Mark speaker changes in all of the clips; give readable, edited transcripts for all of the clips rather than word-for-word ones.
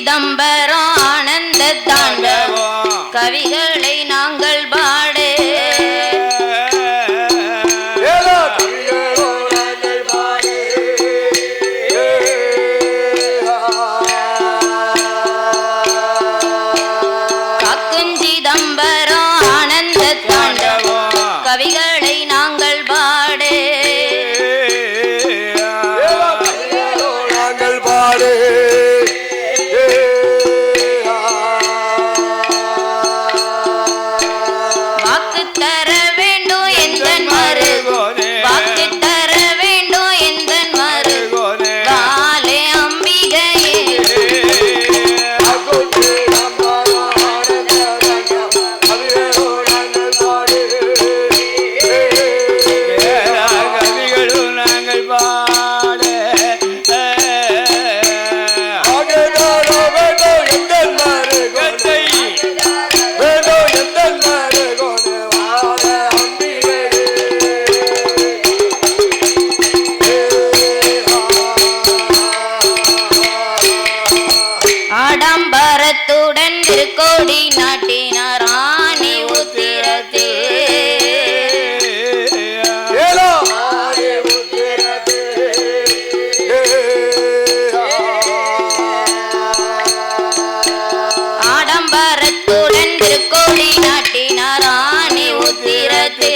Speaker 1: சிதம்பரம் ஆனந்த தாண்டவம் கவிகளை நாங்கள் பாடு காக்கும் சிதம்பரம் ஆனந்த தாண்டவம் கவிகளை நாங்கள் பாடு நாங்கள் பாடு ஆடம்பரத்துடன் திருக்கோடி நாட்டினார் ஆணி உத்திரத்தே ஆடம்பரத்துடன் திருக்கோடி நாட்டினார் ஆணி உத்திரத்தே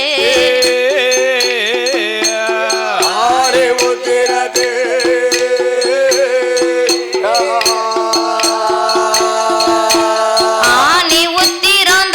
Speaker 1: ஆணி உத்திரம்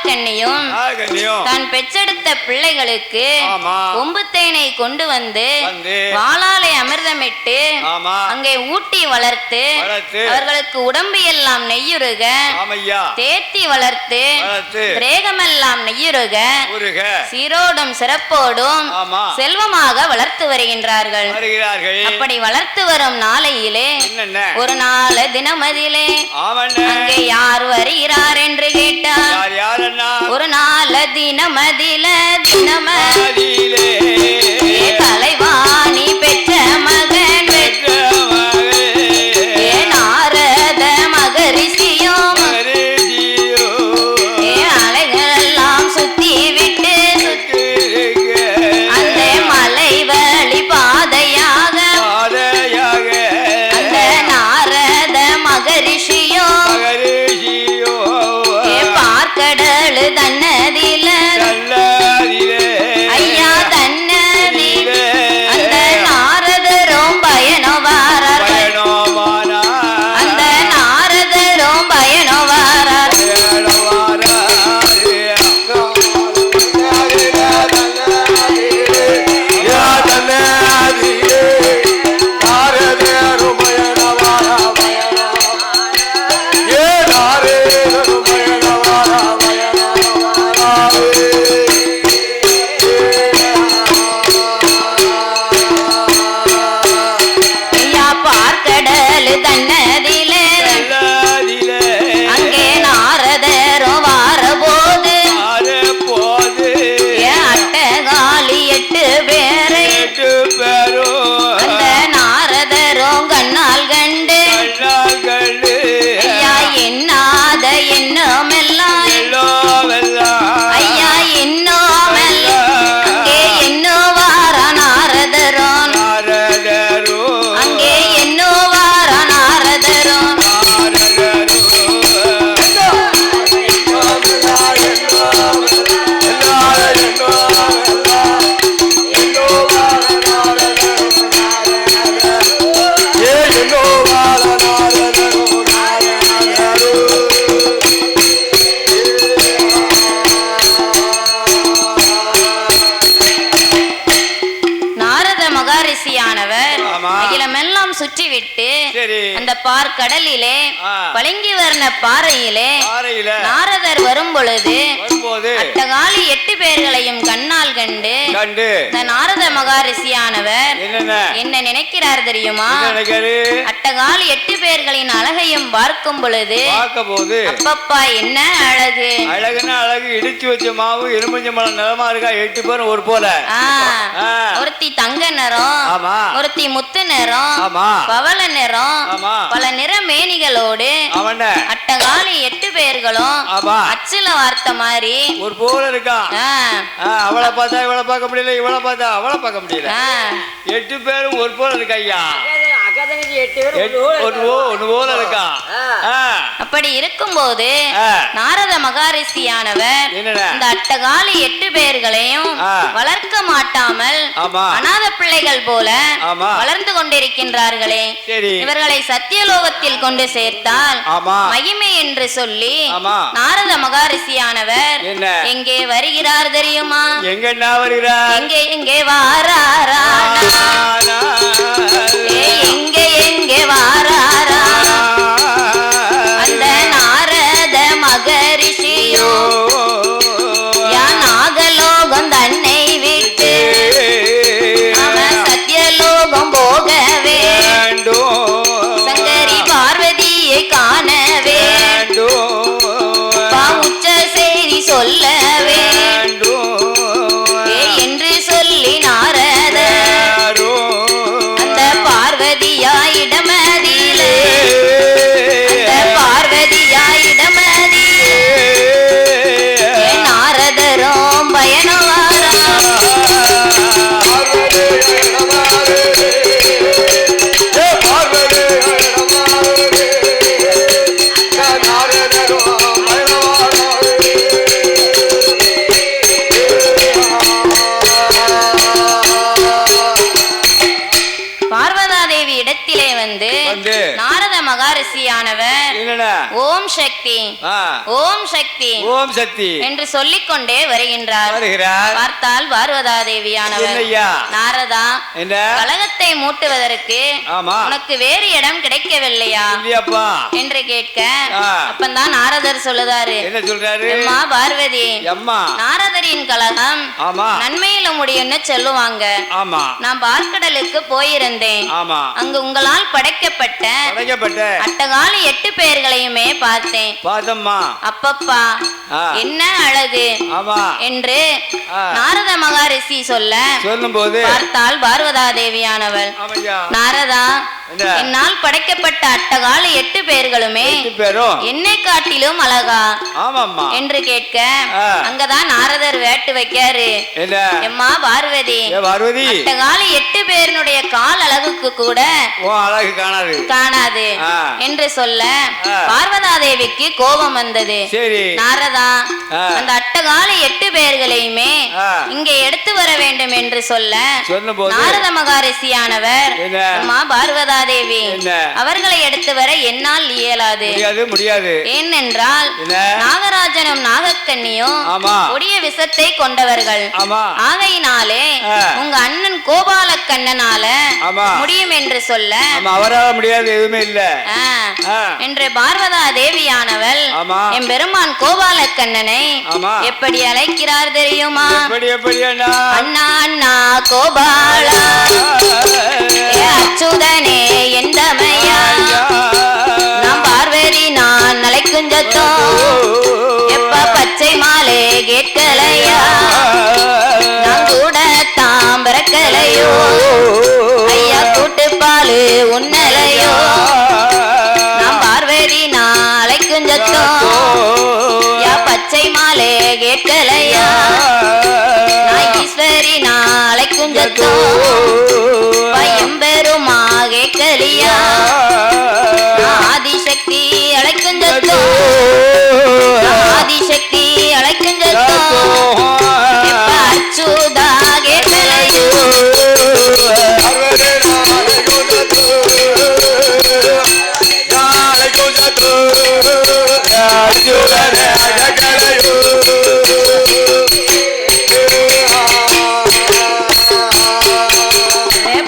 Speaker 1: நாகக்கண்ணியும் தான் பெற்றெடுத்த பிள்ளைகளுக்கு கொம்பு தேனை கொண்டு வந்து வாளாலை அமிர்தமிட்டு அங்கே ஊட்டி வளர்த்து அவர்களுக்கு உடம்பு எல்லாம் நெய்யுருக தேத்தி வளர்த்து பிரேகமெல்லாம் நெய்யுருக சீரோடும் சிறப்போடும் செல்வமாக வளர்த்து வருகின்றார்கள். அப்படி வளர்த்து வரும் நாளையிலே ஒரு நாள் தினமதிலே அங்கே யார் வருகிறார் என்று கேட்டார். ஒரு நாள் தினமதில தினமதிலே தலைவாணி பெற்ற மகன் நாரத மகரிஷியும் அலைகளெல்லாம் சுத்தி விட்டு அந்த மலை வழி பாதையாக அந்த நாரத மகரிஷியும் பார்க்கடல் தன்னதில ஐயா தன்னதில அந்த நாரதரும் பயணவாரார் அந்த நாரதரும் பயணவாரார். சுற்றிவிட்டு அந்த பார்க்கடலிலே பளிங்கு வர்ண பாறையிலே நாரதர் வரும் பொழுது அட்டகாலி 8 பேர்களையும் கண்ணால் கண்டு இந்த நாரத மகாரிஷியானவர் என்ன நினைக்கிறார் தெரியுமா? அட்டகாலி 8 பேர்களின் அழகையும் பார்க்கும் பொழுது அப்பப்பா என்ன அழகு
Speaker 2: அழகுன்னா அழகு இடிச்சு வச்ச மாவு எலுமிச்சை மலம் நிறமா இருக்கா 8 பேரும் ஒரு போல.
Speaker 1: ஒருத்தி தங்க நிறம், ஒருத்தி முத்து நிறம், பவள நிறம், பல நிற மேனிகளோடு அட்டகாலி 8 பேர்களும் அச்சில வார்த்த மாதிரி
Speaker 2: ஒரு போல இருக்கா. அவளை பார்த்தா இவளை பார்க்க முடியல, இவளை பார்த்தா அவளை பார்க்க முடியல. 8 பேரும் ஒரு போல இருக்கா ஐயா.
Speaker 1: அப்படி இருக்கும்போது நாரத மகாரிஷியானவர் இந்த அட்டகாலி 8 பேர்களையும் வளர்க்க மாட்டாமல் அநாத பிள்ளைகள் போல வளர்ந்து கொண்டிருக்கின்றார்களே, இவர்களை சத்தியலோகத்தில் கொண்டு சேர்த்தால் மகிமை என்று சொல்லி நாரத மகாரிஷியானவர் எங்கே வருகிறார் தெரியுமா? எங்கே எங்கே வாராரா, எங்கே எங்கே வாராரா அந்த நாரத மகரிஷியோ நாகலோகம் தன்னை விட்டு அவன் சத்தியலோகம் போக வேண்டும், சங்கரி பார்வதியை காண வேண்டும், உச்ச செய்தி சொல்ல வேண்டும் என்று சொல்லி நாரத அந்த பார்வதியாயிடமதிலே அந்த பார்வதியாயிடமதிலே நாரதரும் பயணவாரா. பார்வதாதேவி இடத்திலே வந்து நாரத மகாரிஷியானவர் ஓம் சக்தி
Speaker 2: ஆ,
Speaker 1: ஓம் சக்தி
Speaker 2: ஓம் சக்தி
Speaker 1: என்று சொல்லிக்கொண்டே வருகின்றார்.
Speaker 2: வருகிறார்.
Speaker 1: பார்த்தால் பார்வதா தேவியானவர்
Speaker 2: என்னய்யா?
Speaker 1: நாரதா,
Speaker 2: என்ன?
Speaker 1: கலகத்தை மூட்டுவதற்கு
Speaker 2: ஆமா.
Speaker 1: உனக்கு வேறு இடம் கிடைக்கவில்லையா
Speaker 2: இல்லையாப்பா?
Speaker 1: என்று கேட்க
Speaker 2: ஆ.
Speaker 1: அப்பந்தான் நாரதர் சொல்லுதாரு,
Speaker 2: என்ன சொல்றாரு?
Speaker 1: அம்மா பார்வதி,
Speaker 2: அம்மா.
Speaker 1: நாரதரின் கலகம்
Speaker 2: ஆமா.
Speaker 1: நன்மையில முடியும்னு சொல்லுவாங்க.
Speaker 2: ஆமா.
Speaker 1: நான் பார்க்கடலுக்கு போயிருந்தேன்.
Speaker 2: ஆமா.
Speaker 1: அங்கு உங்களால் படைக்கப்பட்ட
Speaker 2: படைக்கப்பட்ட
Speaker 1: அட்டகால 8 பேர்களையுமே பார்த்தேன்.
Speaker 2: பாதம்மா.
Speaker 1: அப்பப்பா
Speaker 2: ஆ.
Speaker 1: என்ன அழகு
Speaker 2: ஆமா.
Speaker 1: என்று
Speaker 2: ஆ.
Speaker 1: நாரத மகாரிஷி சொல்ல
Speaker 2: சொல்லும் போது
Speaker 1: பார்த்தால் பார்வதா தேவியானவள்,
Speaker 2: ஆமையா.
Speaker 1: நாரதா,
Speaker 2: என்ன?
Speaker 1: என்னால் படைக்கப்பட்ட அட்டகால 8 பேர்களுமே
Speaker 2: 8 பேரும்
Speaker 1: என்னை காட்டிலும் அழகா
Speaker 2: ஆமாம்மா
Speaker 1: என்று கேட்க
Speaker 2: ஆ.
Speaker 1: அங்கதான் நாரதர் வேட்டு வைக்காரு.
Speaker 2: என்ன?
Speaker 1: எம்மா பார்வதி,
Speaker 2: ஏ பார்வதி,
Speaker 1: அட்டகால 8 பேருடைய கால் அழகுக்கு கூட
Speaker 2: ஓ அழகு காணாது
Speaker 1: காணாது
Speaker 2: ஆ.
Speaker 1: என்று சொல்ல
Speaker 2: ஆ.
Speaker 1: பார்வதா தேவிக்கு கோபம் வந்தது.
Speaker 2: சரி.
Speaker 1: நாரதா,
Speaker 2: ஆ.
Speaker 1: அந்த அட்டகால 8 பேர்களையுமே
Speaker 2: ஆ.
Speaker 1: இங்கே எடுத்து வர வேண்டும் என்று சொல்ல
Speaker 2: சொன்னபோது
Speaker 1: நாரத மகாரிஷியானவர்,
Speaker 2: என்ன?
Speaker 1: அம்மா பார்வதா தேவி,
Speaker 2: என்ன?
Speaker 1: அவர்களை எடுத்து வர என்னால் இயலாது.
Speaker 2: முடியாது முடியாது.
Speaker 1: ஏனென்றால்
Speaker 2: என்ன?
Speaker 1: நாகராஜனும் நாகக்கண்ணியும்
Speaker 2: ஆமா.
Speaker 1: கொடிய விஷத்தை கொண்டவர்கள்.
Speaker 2: ஆமா.
Speaker 1: ஆகையினாலே
Speaker 2: ஆ.
Speaker 1: உங்க அண்ணன் கோபால கண்ணனால
Speaker 2: ஆமா.
Speaker 1: முடியும் என்று சொல்ல
Speaker 2: ஆமா, அவரால முடியாது எதுவுமே இல்ல.
Speaker 1: ஆ,
Speaker 2: ஆ.
Speaker 1: என்று பார்வதா தேவியானவள்
Speaker 2: ஆமா.
Speaker 1: என் பெருமான் கோபால கண்ணனை
Speaker 2: ஆமா.
Speaker 1: எப்படி அழைக்கிறார் தெரியுமா?
Speaker 2: எப்படி அண்ணா?
Speaker 1: அண்ணா அண்ணா கோபாலா, ஏ அச்சுதனே எந்தமையா, நாம் பார்வதி நான் அழைக்குஞ்சத்தோ, எப்ப பச்சை மாலே கேட்கலையா, நான் கூட தாம் பிறக்கலையோ, ஐயா கூட்டுப்பாலு உன்னலையோ, நாம் பார்வதி நான் அழைக்குஞ்சத்தோ, யா பச்சை மாலே கேட்கலையா, நான் ஈஸ்வரி நான் அழைக்குஞ்சத்தோ, எம்பெருமா கேட்கலியா, ஆதிசக்தி அழைக்குஞ்சத்தோ, ஆதிசக்தி அழைக்குஞ்சத்தோ, எப்ப அச்சுதா கேட்கலையோ,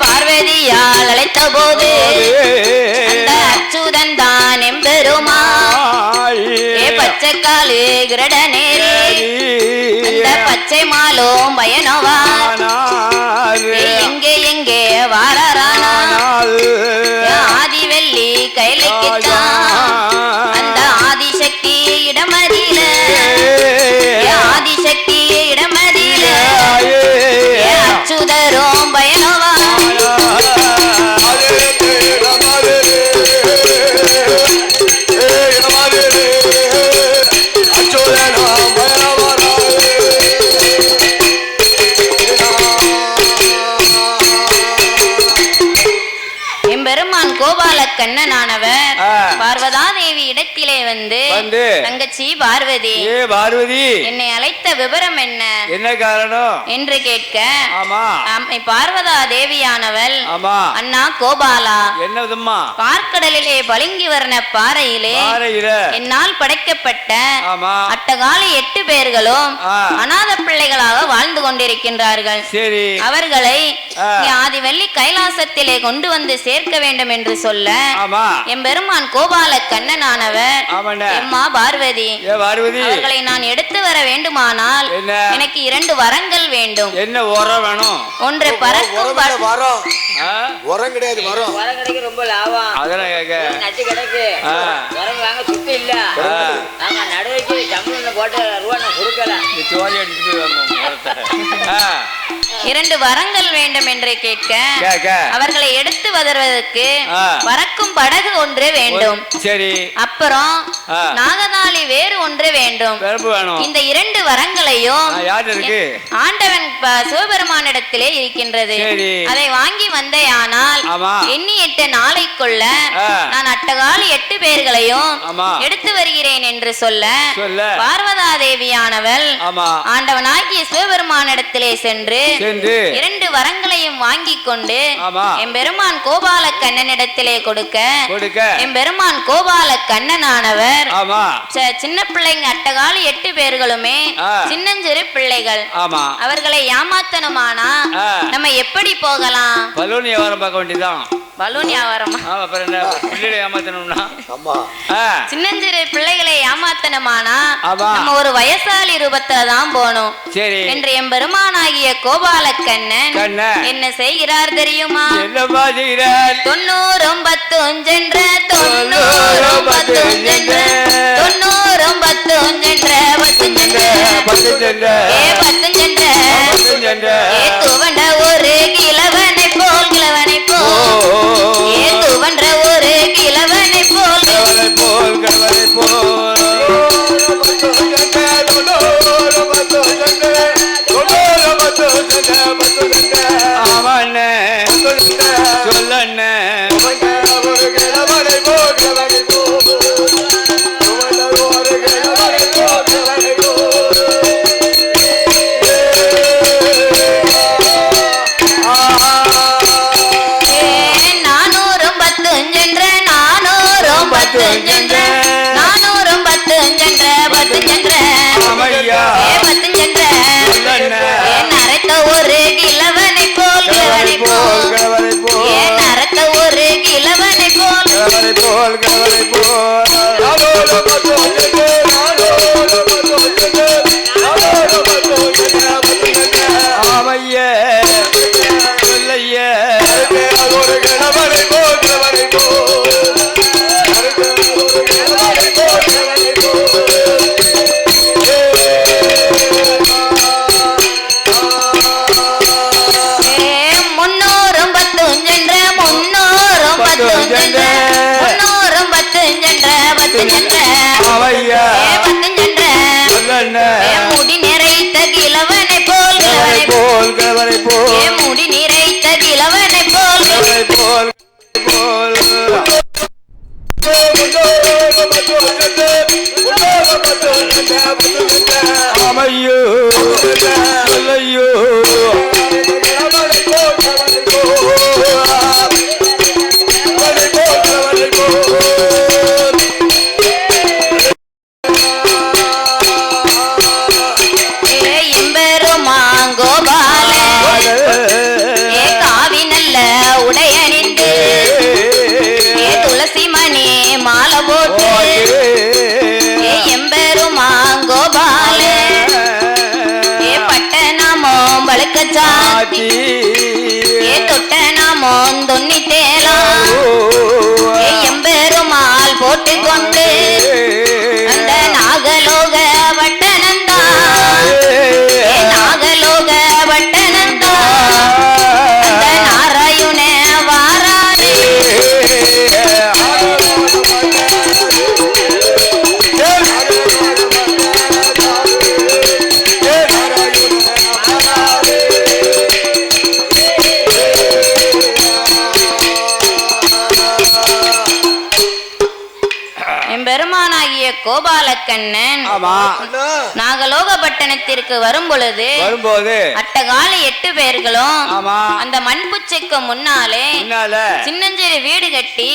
Speaker 1: பார்வதியால் அழைத்த போது அந்த அச்சுதன் தான் எம்பெருமா, ஏ பச்சைக்காலு கிரட நேரி, அந்த பச்சை மாலும் பயனவா, எங்கே எங்கே வாரானா, ஆதி வெள்ளி கைலைக்குத்தான் அந்த ஆதிசக்தி இடமதியில, ஆதிசக்தி இடமதியில, அச்சுதரும் பயனவா, எம்பெருமான் கோபால கண்ணனானவர் பார்வதா தேவி இடத்திலே வந்து தங்கச்சி பார்வதி,
Speaker 2: ஏ பார்வதி,
Speaker 1: என்னை அழைத்த விவரம் என்ன
Speaker 2: என்ன காரணம்
Speaker 1: என்று கேட்க
Speaker 2: ஆமா.
Speaker 1: பார்வதா தேவியானவள்,
Speaker 2: ஆமா.
Speaker 1: அண்ணா கோபாலா,
Speaker 2: என்னதும்மா?
Speaker 1: பார்க்கடலிலே பளிங்கு வர்ண பாறையிலே என்னால் படைக்கப்பட்ட
Speaker 2: ஆமா.
Speaker 1: அட்டகால 8 பேர்களும்
Speaker 2: ஆ.
Speaker 1: அநாத பிள்ளைகளாக வாழ்ந்து கொண்டிருக்கின்றார்கள்.
Speaker 2: சரி.
Speaker 1: அவர்களை
Speaker 2: ஆ.
Speaker 1: ஆதிவள்ளி கைலாசத்திலே கொண்டு வந்து சேர்க்க வேண்டும் என்று சொல்ல
Speaker 2: ஆமா.
Speaker 1: என் பெருமான் கோபால கண்ணனானவர்,
Speaker 2: ஆமாண்ணே.
Speaker 1: எம்மா பார்வதி,
Speaker 2: ஏ பார்வதி,
Speaker 1: அவர்களை நான் எடுத்து வர வேண்டுமானால்
Speaker 2: என்ன?
Speaker 1: எனக்கு 2 வரங்கள் வேண்டும்.
Speaker 2: என்ன உரம் வேணும்?
Speaker 1: ஒன்று பறக்கும்
Speaker 3: வரம்
Speaker 2: ஆ?
Speaker 3: உரம் கிடையாது, வரம்
Speaker 4: உரம் கிடைக்க ரொம்ப லாபம்.
Speaker 2: அதெல்லாம் கேட்க
Speaker 4: நச்சு கிடைக்கு.
Speaker 2: ஆ.
Speaker 4: உரம் வாங்க சுத்தி இல்ல.
Speaker 2: ஆ.
Speaker 4: நாங்க நடுவைக்கு சம்பளம் போட்டு ரூபா நான் கொடுக்கல.
Speaker 2: இந்த சோழி அடிச்சுட்டு வாங்க உரத்தை. ஆ.
Speaker 1: 2 வரங்கள் வேண்டும் என்று கேட்க
Speaker 2: கேட்க
Speaker 1: அவர்களை எடுத்து வருவதற்கு
Speaker 2: ஆ.
Speaker 1: பறக்கும் படகு ஒன்று வேண்டும்.
Speaker 2: சரி.
Speaker 1: அப்புறம்
Speaker 2: ஆ.
Speaker 1: நாகதாளி வேறு ஒன்று வேண்டும்.
Speaker 2: பெரும்பு வேணும்.
Speaker 1: இந்த 2 வரங்களையும்
Speaker 2: யார் இருக்கு?
Speaker 1: ஆண்டவன் சிவபெருமானிடத்திலே இருக்கின்றது. அதை வாங்கி வந்தேயானால் எண்ணி 8 நாளைக்குள்ள நான் அட்டகாலி 8 பேர்களையும் எடுத்து வருகிறேன் என்று சொல்ல பார்வதா தேவியானவள் ஆண்டவனாகிய சிவபெருமானிடத்திலே சென்று 2 வரங்களையும் வாங்கி கொண்டு எம்பெருமான் கோபால கண்ணனிடத்திலே கொடுக்க எம்பெருமான் கோபால கண்ணனானவர் சின்ன பிள்ளைங்க அட்டகாலி 8 பேர்களுமே சின்னஞ்சிறு பிள்ளைகள். அவர்களை ஏமாத்தணுமானா நம்ம எப்படி போகலாம்?
Speaker 2: பலூன் வியாபாரம் பார்க்க வேண்டியதான்.
Speaker 1: பலூன் வியாபாரமா? சின்னஞ்சிறு பிள்ளைகளை ஏமாத்தணுமானா நம்ம ஒரு வயசாலி ரூபத்துல தான் போனோம் என்று எம்பெருமானாகிய கோபால கண்ணன் என்ன செய்கிறார் தெரியுமா? 90 10 துவண்ட ஒரு கிழவனை போல் கிழவனை போல் துவண்ட ஒரு கிழவனை போல் கிழவனை போல் முடி நிறைத்த கிழவனை போல் முடி நிறைத்த கிழவனை போல்
Speaker 2: அமையோ ஐயோ எம்பெருமாள் போட்டு கொண்டு அந்த நாகலோக வட்டனந்தா நாகலோக வட்டனந்தா அந்த நாராயண வாராரே பெருமானாகிய கோபாலக்கண்ணன் நாகலோகப்பட்டணத்திற்கு வரும்பொழுது அட்டகாலி 8 பேர்களும் அந்த மண்புச்சைக்கு முன்னாலே சின்னஞ்சிறு வீடு கட்டி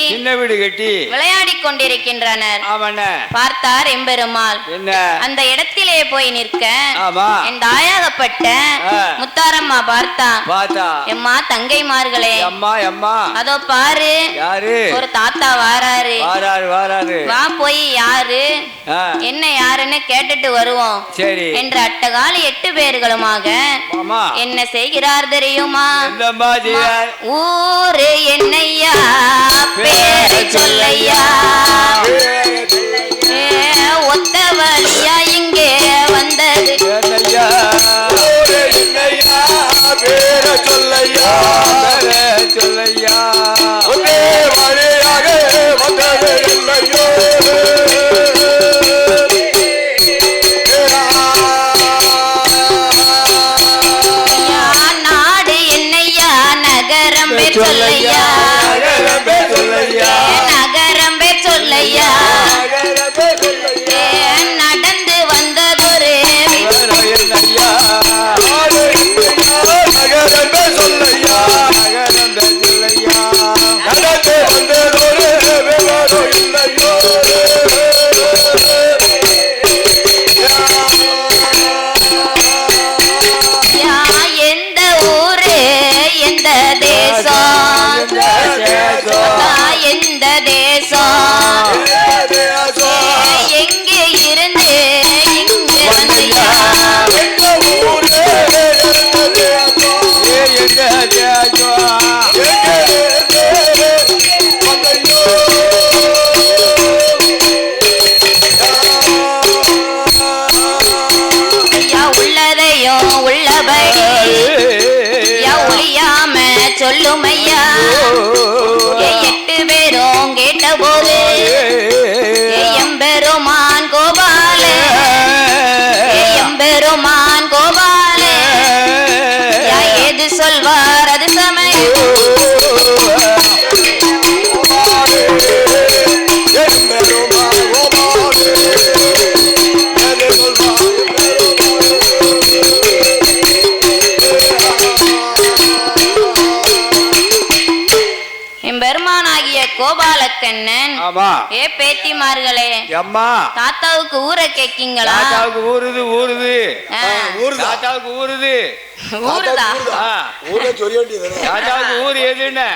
Speaker 2: விளையாடி கொண்டிருக்கின்றனர். பார்த்தார் எம்பெருமாள். அந்த இடத்திலே போய் நிற்க என் தாயாகப்பட்ட முத்தாரம்மா பார்த்தா, எம்மா தங்கைமார்களே அதோ பாரு ஒரு தாத்தா வாராரு, வா போய் யாரு என்ன யாருன்னு கேட்டுட்டு வருவோம் என்று அட்டகாலி 8 பேர்களுமாக என்ன செய்கிறார் தெரியுமா? ஊரு என்னையா பேரை சொல்லையா, ஒத்த வழியா இங்கே வந்தது பேரை சொல்லையா சொல்லையா வழியாக வந்தது
Speaker 1: சொல்லும் ஐயா எட்டு பேரும் கேட்ட போது எம்பெருமான் கோபால எம்பெருமான் கோபால ஏது சொல்வார் அது சமயம் பெருமானாகிய கோபாலக்கண்ணன் ஏ பேத்திமார்களே
Speaker 2: அம்மா
Speaker 1: தாத்தாவுக்கு ஊரை கேக்கீங்களா?
Speaker 2: தாத்தாவுக்கு ஊருது ஊருது தாத்தாவுக்கு ஊருது
Speaker 1: ஊருதா?
Speaker 2: தாத்தாவுக்கு ஊர் எதுன்னு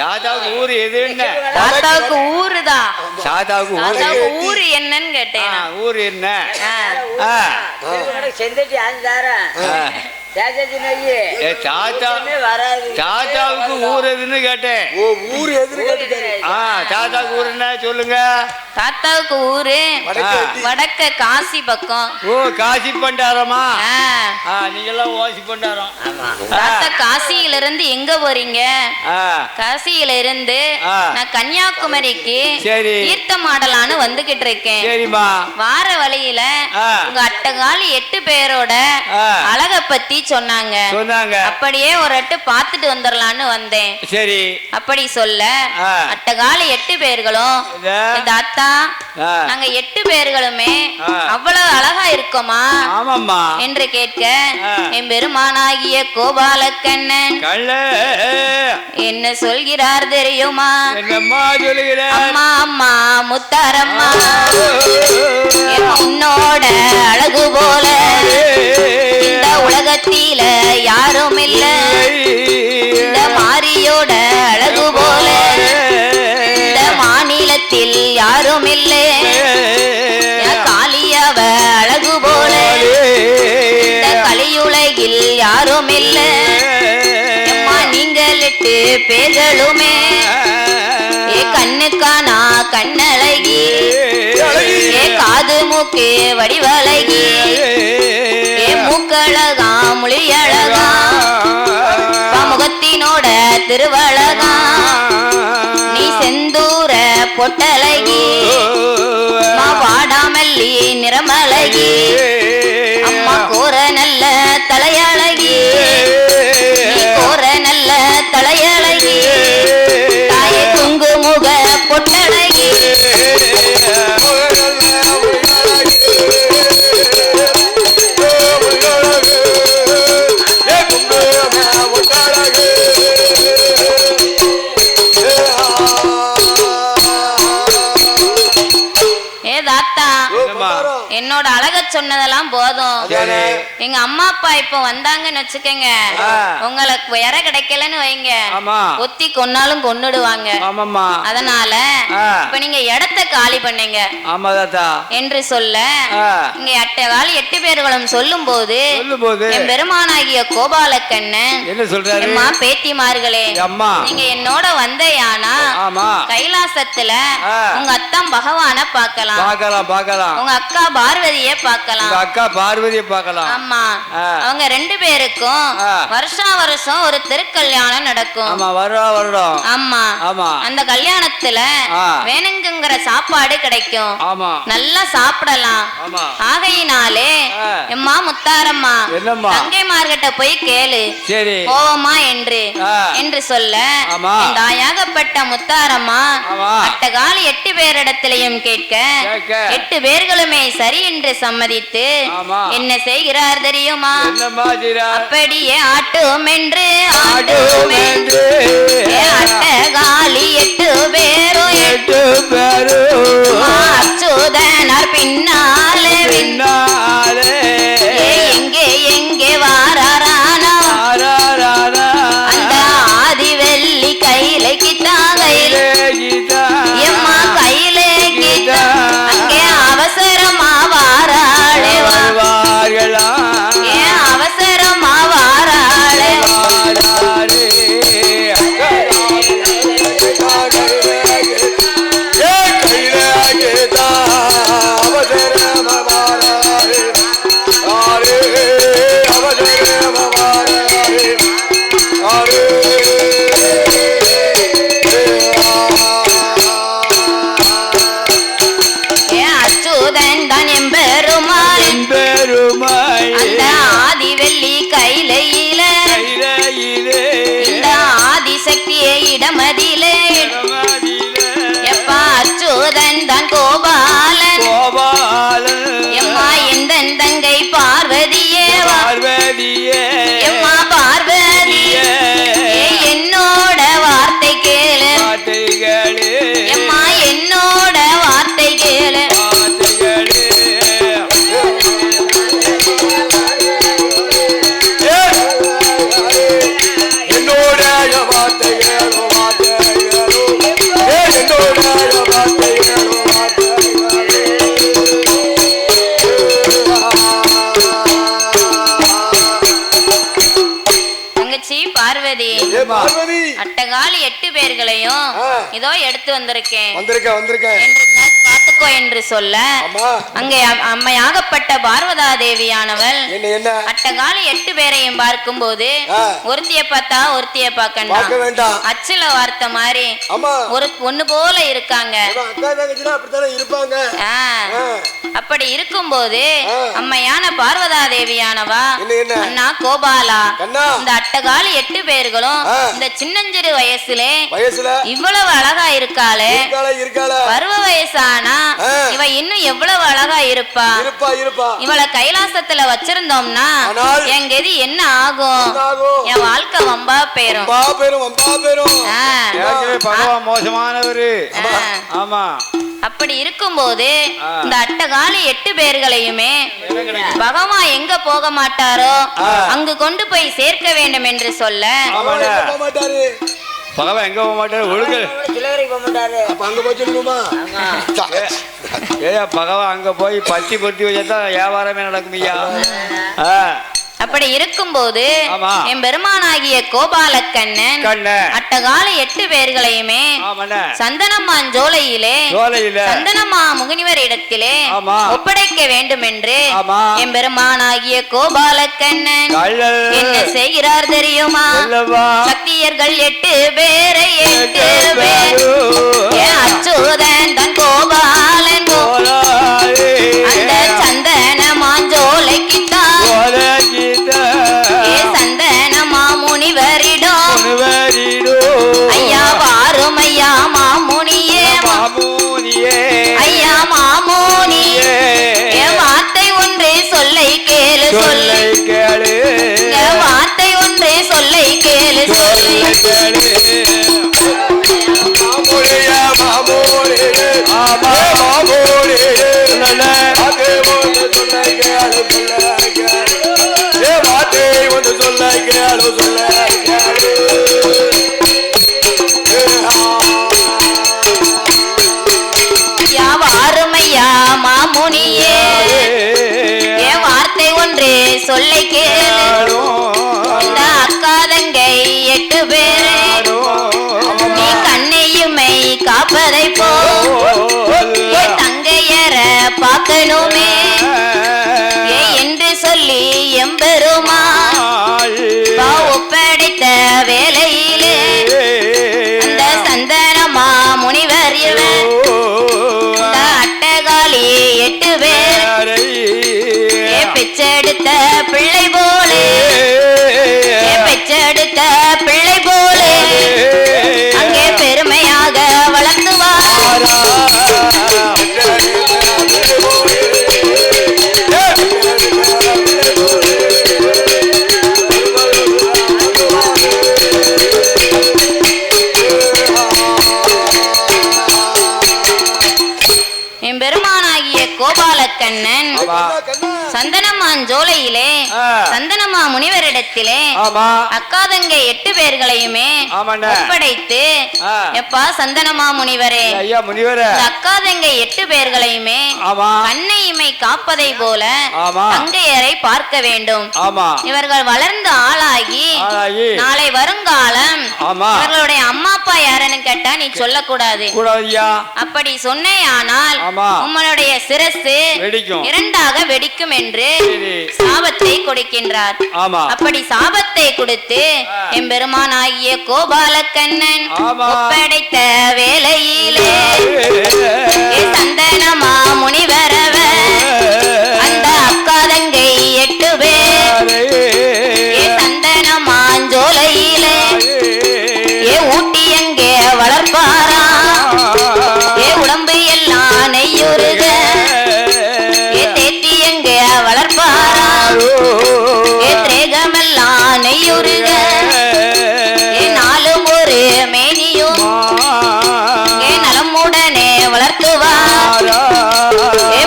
Speaker 2: தாத்தாவுக்கு ஊர் எதுன்னு
Speaker 1: தாத்தாவுக்கு ஊருதா?
Speaker 2: தாத்தாவுக்கு
Speaker 1: ஊரு என்னன்னு கேட்டேன்.
Speaker 2: ஊர் என்ன
Speaker 4: செந்தட்டி
Speaker 2: தாத்தாவுக்கு ஊர் எதுன்னு கேட்டேன். தாத்தாவுக்கு ஊர் என்ன சொல்லுங்க?
Speaker 1: தாத்தாவுக்கு ஊரு வடக்க காசி பக்கம்.
Speaker 2: ஓ காசி பண்டாரமா? நீங்க எல்லாம் ஓசி பண்டாரம்.
Speaker 1: தாத்தா காசியில இருந்து எங்க போறீங்க? காசியில இருந்து நான் கன்னியாகுமரிக்கு தீர்த்தம் ஆடலான்னு வந்துகிட்டு இருக்கேன்.
Speaker 2: சரிமா.
Speaker 1: வார வழியில உங்க அட்டகாலி 8 பேரோட அழக பத்தி சொன்னாங்க. அப்படியே ஒரு எட்டு பாத்துட்டு வந்துடலான்னு வந்தேன்.
Speaker 2: சரி.
Speaker 1: அப்படி சொல்ல அட்டகாலி 8 பேர்களும் தாத்தா நாங்க 8 பேர்களுமே அவ்வளவு அழகா இருக்கோமா என்று கேட்க என் பெருமானாகிய கோபாலக்கண்ணன் என்ன சொல்கிறார் தெரியுமா? அம்மா அம்மா முத்தாரம்மா உன்னோட அழகு போல இந்த உலகத்தில யாரும் இல்ல, இந்த மாரியோட அழகு போல இந்த மாநிலத்தில் யாரும் இல்லை, காளியவ அழகு போல இந்த கலியுலகில் யாரும் இல்லை. அம்மா நீங்கள் 8 பேர்களுமே கண்ணுக்கானா கண்ணழகி காது மூக்கு வடிவழகி மூக்கழகா மொழியழகா முகத்தினோட திருவழகா நீ செந்தூர பொட்டழகி வாடாமல்லி நிறமழகி அம்மா கோர நல்ல தலையழகி நீ கோர நல்ல தலையழகி தாயே குங்குமுக பொட்டழகி என்னோட அழக சொன்னதெல்லாம் போதும். எங்க அம்மா அப்பா இப்ப வந்தாங்கன்னு வச்சுக்கங்க, உங்களுக்கு வேற கிடைக்கலன்னு வைங்க, ஒத்தி கொன்னாலும் கொன்னுடுவாங்க. அதனால இப்ப நீங்க இடத்த காலி பண்ணீங்க என்று சொல்ல இங்க 8 பேர்களும் சொல்லும் போது என் பெருமானாகிய கோபாலக்கண்ணன் அம்மா பேத்திமார்களே நீங்க என்னோட வந்தையானா கைலாசத்துல உங்க அத்தான் பகவான பார்க்கலாம், உங்க அக்கா பார்வதியை பார்க்கலாம். ஆமா அவங்க 2 பேருக்கும் வருஷா வருஷம் ஒரு திருக்கல்யாணம் நடக்கும். ஆமா அந்த கல்யாணத்துல வேணுங்கிற சாப்பாடு கிடைக்கும், நல்லா சாப்பிடலாம். ஆகையினாலே எம்மா முத்தாரம்மா தங்கைமார்கிட்ட போய் கேளு போவோமா என்று சொல்ல தாயாகப்பட்ட முத்தாரம்மா அட்டகாலி 8 பேரிடத்திலையும் கேட்க 8 பேர்களுமே சரி என்று சம்மதித்து என்ன செய்கிறார் தெரியுமா? அப்படியே ஆட்டும் என்று அட்டகாலி 8 பேரும் அச்சுதனார் பின்னாலே எங்கே எங்கே வாராரானா அந்த ஆதி வெள்ளி கையில கிட்டாங்கையில் எம்மா கையில கிட்டா அங்கே அவசரமா வாராளே அவசரமா வாராளே
Speaker 3: அவசர
Speaker 1: அச்சுதன் தான் எம்பெருமாள் அந்த ஆதி வெள்ளி கையில இந்த ஆதிசக்தியை இடமதிலே எப்பா அச்சுதன் தான் கோபாலன் எம்மா எந்த தங்கை பார்வதியே எம்மா பார்வதியே என்னோட வார்த்தை கேளு எம்மா என்னோட வார்த்தை கேளு
Speaker 3: பார்வதி
Speaker 1: அட்டகாலி 8 பேர்களையும் இதோ எடுத்து வந்திருக்கேன் பார்த்துக்கோ என்று சொல்ல அங்கே அம்மையாகப்பட்ட பார்வதா தேவியானவள் அட்டகாலி 8 பேரையும் பார்க்கும் போது ஒருத்திய பார்த்தா ஒருத்திய பார்க்கண்டா அச்சுல வார்த்தை மாதிரி ஒண்ணு போல இருக்காங்க அப்படி இருக்கும்போது அம்மையான பார்வதா தேவியானவா அண்ணா கோபாலா இந்த அட்டகாலி 8 பேர்களும் இந்த சின்னஞ்சிறு வயசுல இவ்வளவு அழகா இருக்காளே பருவ வயசானா இவ இன்னும் எவ்வளவு அழகா இருப்பா இவளை கைலாசத்துல வச்சிருந்தோம்னா என் கதி என்ன ஆகும் என் வாழ்க்கை வம்பா பேரும்
Speaker 2: மோசமானவரு
Speaker 1: அப்படி இருக்கும்போது இந்த அட்டகாலி 8 பேர்களையுமே பகவான் எங்க போக மாட்டாரோ அங்கு கொண்டு போய் சேர்க்க வேண்டும் என்று சொல்ல
Speaker 2: பகவான் எங்க போக மாட்டாரு பகவான் அங்க போய் பத்தி வச்சாதான் வியாபாரமே நடக்கும் ஐயா
Speaker 1: அப்படி இருக்கும்போது என் பெருமானாகிய கோபாலக்கண்ணன் அட்டகால 8 பேர்களையுமே சந்தனம்மான் ஜோலையிலே சந்தனம்மா முகனிவர் இடத்திலே ஒப்படைக்க வேண்டும் என்று என் பெருமானாகிய கோபாலக்கண்ணன் என்ன செய்கிறார் தெரியுமா? சக்தியர்கள் 8 பேரை 8 பேர் அச்சுதன் தன் கோபாலன் அந்த சந்தனமான் ஜோலைக்கு சந்தனமா முனிவரிடம் ஐயா வாரும் ஐயா மாமுனியே ஐயா மாமுனியே வார்த்தை ஒன்றே சொல்லை கேளு சொல்லை வார்த்தை ஒன்றே சொல்லை கேளு சொல்லை மாமுனியே என் வார்த்தை ஒன்று சொல்லை கேளு இந்த அக்காதங்கை 8 பேரு நீ கண்ணையுமை காப்பதை போ என் தங்கையர பார்க்கணுமே என்று சொல்லி எம்பெருமா ஒப்படைத்த வேலையிலே அந்த சந்தனமா முனிவர் இவன் அட்டகாலி 8 பேர் பெற்றெடுத்த பிள்ளை போலே பெற்றெடுத்த பிள்ளை போலே அங்கே பெருமையாக வளர்த்துவார் என் பெருமானாகிய கோபாலக்கண்ணன் சந்தனம்மான் ஜோலையிலே சந்தனம்மா முனிவரிடத்திலே அக்காதங்கை 8 பேர்களையுமே ஒப்படைத்து எப்பா சந்தனம்மா முனிவரே அக்காதங்கை 8 பேர்களையுமே கண்ணையுமை காப்பதை போல தங்கையரை பார்க்க வேண்டும். இவர்கள் வளர்ந்து ஆளாகி நாளை வருங்காலம் இவர்களுடைய அம்மா அப்பா யாருன்னு கேட்டா நீ சொல்லக்கூடாது. அப்படி சொன்னேயானால் உங்களுடைய சிரசு 2ஆக வெடிக்கும் என்று சாபத்தை கொடுக்கின்றார். அப்படி சாபத்தை கொடுத்து எம்பெருமானாகிய கோபாலக்கண்ணன் ஒப்படைத்த வேளையிலே சந்தனமா முனிவரவர் திரேகமெல்லாம் நெய்யுருக நாளும் ஒரு மேனியும் நலமுடனே வளர்த்துவார்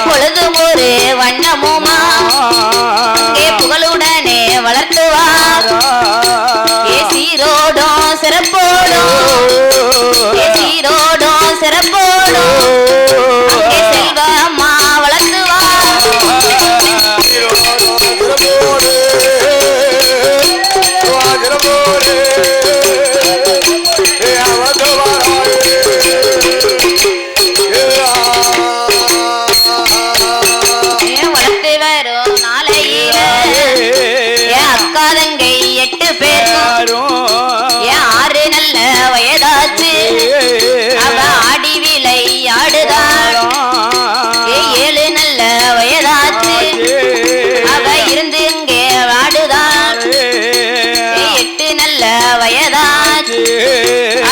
Speaker 1: பொழுதும் ஒரு வண்ணமுமா புகழுடனே வளர்த்துவார் சீரோடும் சிறப்போடும் சீரோடும் சிறப்போடும் செல்வமா வளர்த்துவார் வளர்த்து வரும் நாளையில என் அக்காதங்கை 8 பேரும் என் 6 நல்ல வயதாச்சு அவ ஆடி விளை ஆடுதாள் 7 நல்ல வயதாச்சு அவ இருந்து இங்கே வாடுதாள் 8 நல்ல வயதாச்சு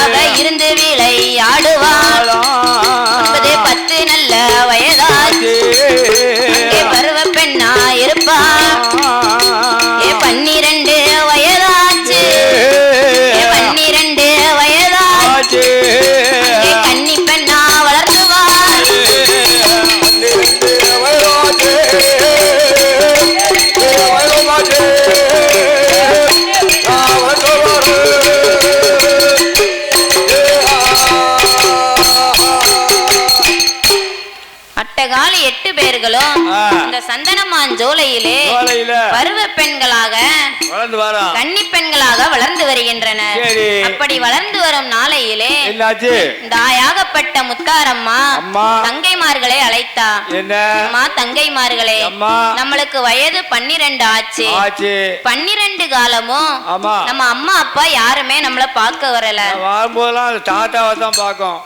Speaker 1: அவ இருந்து விளை ஆடுவாள் 10 நல்ல வயதாச்சு பருவ பெண்ணா இருப்பா 12 வயதாச்சு 12 வயதாச்சு கன்னி பெண்ணா வளர்த்துவாள் அட்டகாலி 8 பேர்களும் இந்த சந்தனமான் ஜோலையிலே பருவ பெண்களாக கன்னி பெண்களாக வளர்ந்து வருகின்றனர். அப்படி வளர்ந்து வரும் நாளையிலே தாயாகப்பட்ட முத்தாரம்மா தங்கைமார்களை அழைத்தா. அம்மா தங்கைமார்களே, நம்மளுக்கு வயது 12 ஆச்சு. 12 காலமும் நம்ம அம்மா அப்பா யாருமே நம்மள பார்க்க வரல.
Speaker 2: தாத்தாவை தான் பார்க்கும்.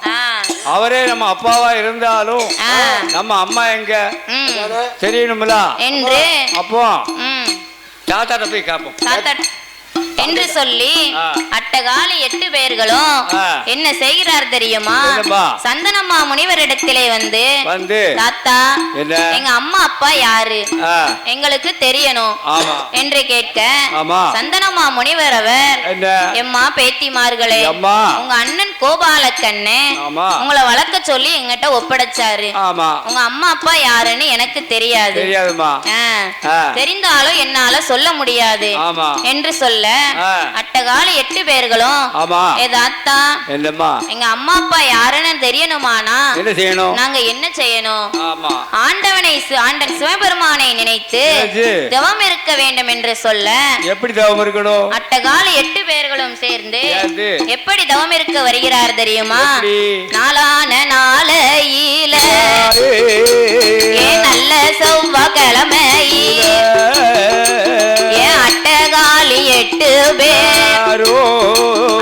Speaker 2: அவரே நம்ம அப்பாவா இருந்தாலும் நம்ம அம்மா எங்க தெரியணும்ல என்று அப்போ தாத்தாட்ட போய் காப்போம்
Speaker 1: என்று சொல்லி அட்டகாலி 8 பேர்களும் என்ன செய்கிறார் தெரியுமா? சந்தனம்மா முனிவரிடத்திலே வந்து தாத்தா, எங்க அம்மா அப்பா யாரு எங்களுக்கு தெரியணும் என்று கேட்க சந்தனம்மா முனிவர் அவர், எம்மா பேத்திமார்களே, உங்க அண்ணன் கோபாலக்கண்ணு உங்களை வளர்க்க சொல்லி எங்கிட்ட ஒப்படைச்சாரு. உங்க அம்மா அப்பா யாருன்னு எனக்கு தெரியாது, தெரிந்தாலும் என்னால சொல்ல முடியாது என்று சொல்ல அட்டகாலி 8 பேர்களும் தாத்தா, எங்க அம்மா அப்பா யாருன்னு தெரியணுமானா நாங்க என்ன செய்யணும்? ஆண்டன் சிவபெருமானை நினைத்து தவம் இருக்க வேண்டும் என்று சொல்ல,
Speaker 2: எப்படி தவம் இருக்கணும்?
Speaker 1: அட்டகாலி 8 பேர்களும் சேர்ந்து எப்படி தவம் இருக்க வருகிறார் தெரியுமா? நாளான நாளையில நல்ல செவ்வாய்க்கிழமையில அட்டகாலி 8 பேர்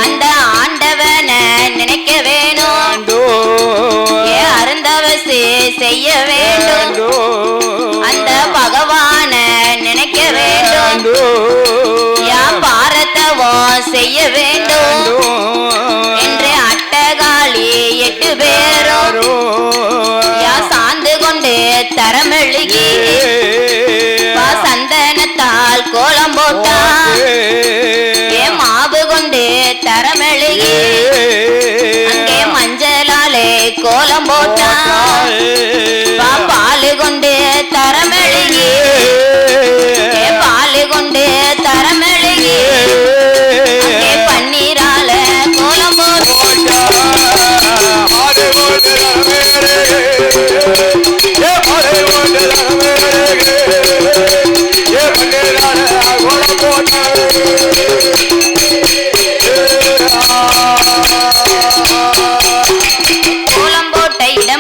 Speaker 1: அந்த ஆண்டவனை நினைக்க வேணும், அருந்தவசி செய்ய வேண்டும், அந்த பகவான நினைக்க வேண்டும், பாரதவம் செய்ய வேண்டும் என்று அட்டகாலி 8 பேரும் சார்ந்து கொண்டு தரமெழுகி சந்தனத்தால் கோலம் போட்டான், மாவு கொண்டு தரமெழுகி அங்கே மஞ்சளாலே கோலம் போட்டான், பாலு கொண்டு தரமெழுகி பாலு கொண்டு தரமெழுகி அங்கே பன்னீரால கோலம் போட்டான். கோலம் போட்ட இடம்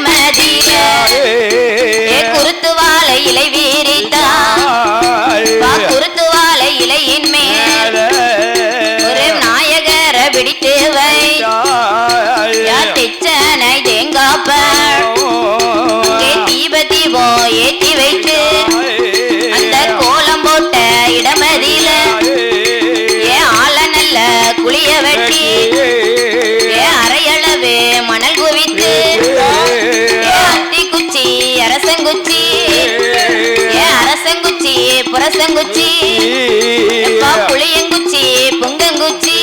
Speaker 1: புரசங்குச்சி புளியங்குச்சி பொங்கங்குச்சி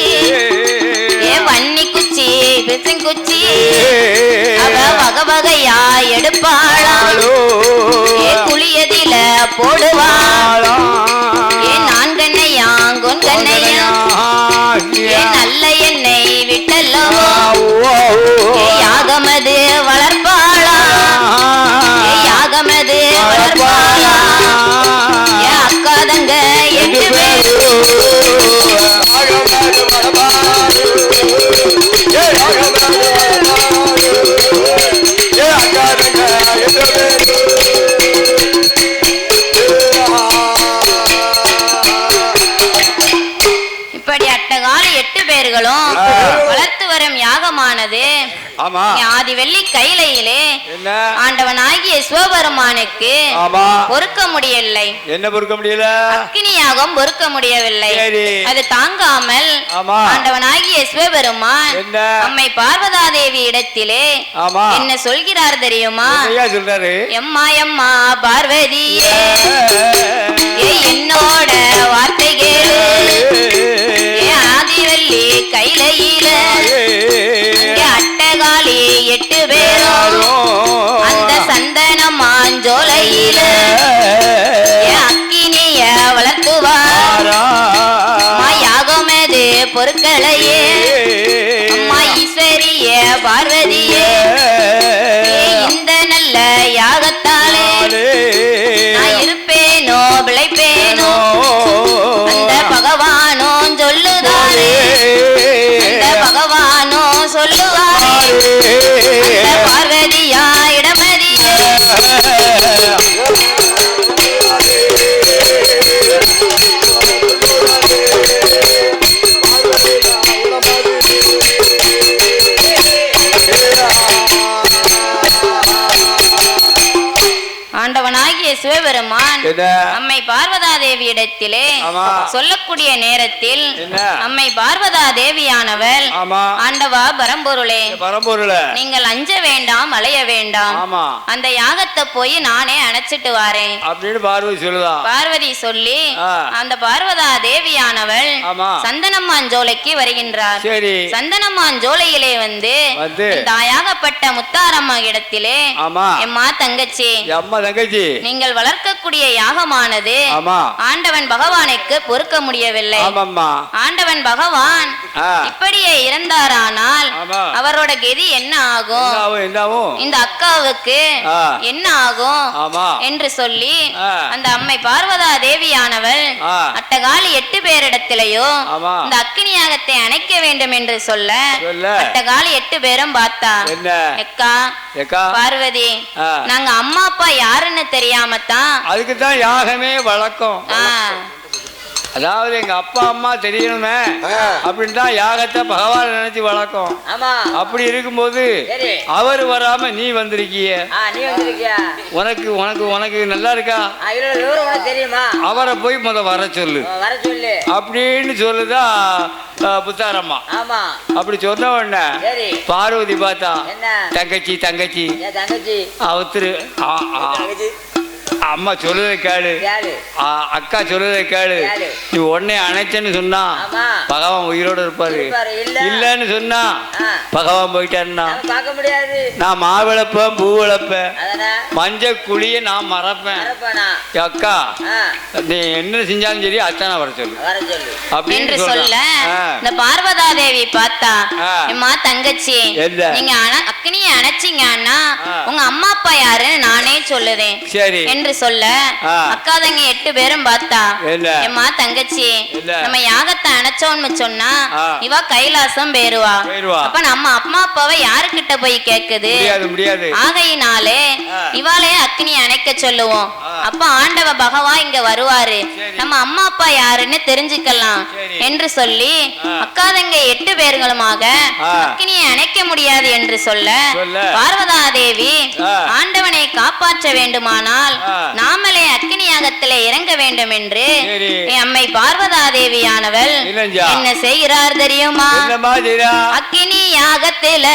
Speaker 1: வன்னிக்குச்சி பிசங்குச்சி அவ வகை வகையா எடுப்பாளோ குளியதில போடுவாளோ நான்கண்ணையாங் கொன்கண்ணையா நல்ல எண்ணெய் விட்டல்லவோ யாகமது வளர்ப்பாளா யாகமது வளர்ப்பாளா அக்காதங்க 8 பேர் இப்படி அட்டகால 8 பேர்களும் வளர்த்து வரும் யாகமானது ஆதி வெள்ளி கைலையிலே ஆண்டவனாகிய சிவபெருமானுக்கு பொறுக்க முடியவில்லை.
Speaker 2: என்ன பொறுக்க முடியல?
Speaker 1: அக்கினி யாகம் பொறுக்க முடியவில்லை. அது தாங்காமல் ஆண்டவனாகிய சிவபெருமான் அம்மை பார்வதா தேவி இடத்திலே என்ன சொல்கிறார் தெரியுமா?
Speaker 2: சொல்றாரு,
Speaker 1: எம்மா எம்மா பார்வதியே என்னோட வார்த்தை கேளு. ஆதிவல்லி கைலையில அட்டகாலி 8 பேரும் அந்த சந்தன மாஞ்சோலையில அக்கினிய வளர்த்துவார். யாகமது பொருட்களையே அம்மா ஈஸ்வரிய பார்வதியே இந்த நல்ல யாகத்தாலே நான் இருப்பேனோ விளைப்பேனோ அந்த பகவானோ சொல்லுதாரே அந்த பகவானோ சொல்லுவாரே அந்த பார்வதியா இடமதியே ஆண்டவனாகிய சிவபெருமான் அம்மை பார்வதா தேவி இடத்திலே சொல்லக்கூடிய நேரத்தில் அம்மை பார்வதா தேவியானவள் ஆண்டவா பரம்பொருளே நீங்கள் அஞ்ச வேண்டாம் அலைய வேண்டாம் அந்த யாகத்தை போய் நானே அணைச்சிட்டு வாரேன்
Speaker 2: அப்படின்னு பார்வதி
Speaker 1: சொல்லி அந்த பார்வதா தேவியானவள் சந்தனம்மான் ஜோலைக்கு வருகின்றார். சந்தனம்மான் ஜோலையிலே வந்து தாயாகப்பட்ட முத்தாரம்மா இடத்திலே எம்மா தங்கச்சி நீங்கள் வளர்க்கக்கூடிய யாகமானது ஆண்டவன் பகவானுக்கு பொறுக்க முடியவில்லை. ஆண்டவன் பகவான் இப்படியே இருந்தாரானால் அவரோட கதி என்ன ஆகும், இந்த அக்காவுக்கு என்ன ஆகும் என்று சொல்லி அந்த அம்மை பார்வதா தேவியானவள் அட்டகாலி 8 பேரிடத்திலேயோ இந்த அக்கினி யாகத்தை அணைக்க வேண்டும் என்று சொல்ல அட்டகாலி 8 பேரும் பார்த்தா எக்கா பார்வதி நாங்க அம்மா அப்பா யாருன்னு தெரியாமத்தான்
Speaker 2: அதுக்குதான் யாகமே வழக்கம். அதாவது எங்க அப்பா அம்மா தெரியணுமே அப்படின்னு தான் யாகத்தை பகவான் நினைச்சு வழக்கம். அப்படி இருக்கும்போது அவர் வராம நீ வந்திருக்கிய, உனக்கு உனக்கு உனக்கு நல்லா இருக்கா? அவரை போய் வர சொல்லு அப்படின்னு சொல்லுதா புத்தாரம்மா. அப்படி சொன்ன உடனே பார்வதி பார்த்தா தங்கச்சி தங்கச்சி அவத்துரு அம்மா சொல்லுறத கேளு, அக்கா சொல்லுறத கேளு. நீ உடனே அணைச்சன்னு சொன்னா பகவான் உயிரோட இருப்பாரு, இல்லன்னு சொன்னா பகவான் போயிட்டாருன்னா நான் மாவிளப்பேன் பூ விளப்பேன் மஞ்ச குழிய நான் மறப்பேன். அக்கா நீ என்ன செஞ்சாலும் சரி அத்தான வர சொல்லு அப்படின்னு சொல்ல
Speaker 1: இந்த பார்வதா தேவி பார்த்தா எம்மா தங்கச்சி நீங்க அக்னியை அணைச்சிங்கன்னா உங்க அம்மா அப்பா யாருன்னு நானே சொல்லுதேன் என்று சொல்ல அக்கா தங்க 8 பேரும் பார்த்தா எம்மா தங்கச்சி நம்ம யாகத்தை அணைச்சோன்னு சொன்னா இவ கைலாசம் பேருவா. அப்ப நம்ம அம்மா அப்பாவை யாருக்கிட்ட போய் கேக்குது? ஆகையினாலே இவாளே அக்னி அணைக்க சொல்லுவோம். அப்ப ஆண்டவ பகவான் இங்க வருவாரு, நம்ம அம்மா அப்பா யாருன்னு தெரிஞ்சுக்கலாம் என்று சொல்லி அக்கா தங்க 8 பேர்களுமாக அக்னியை அணைக்க முடியாது என்று சொல்ல பார்வதா தேவி ஆண்டவனை காப்பாற்ற வேண்டுமானால் நாமளே அக்னி யாகத்திலே இறங்க வேண்டும் என்று அம்மை பார்வதா தேவியானவள் என்ன செய்கிறார் தெரியுமா? அக்னி யாகத்தில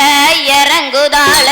Speaker 1: இறங்குதாள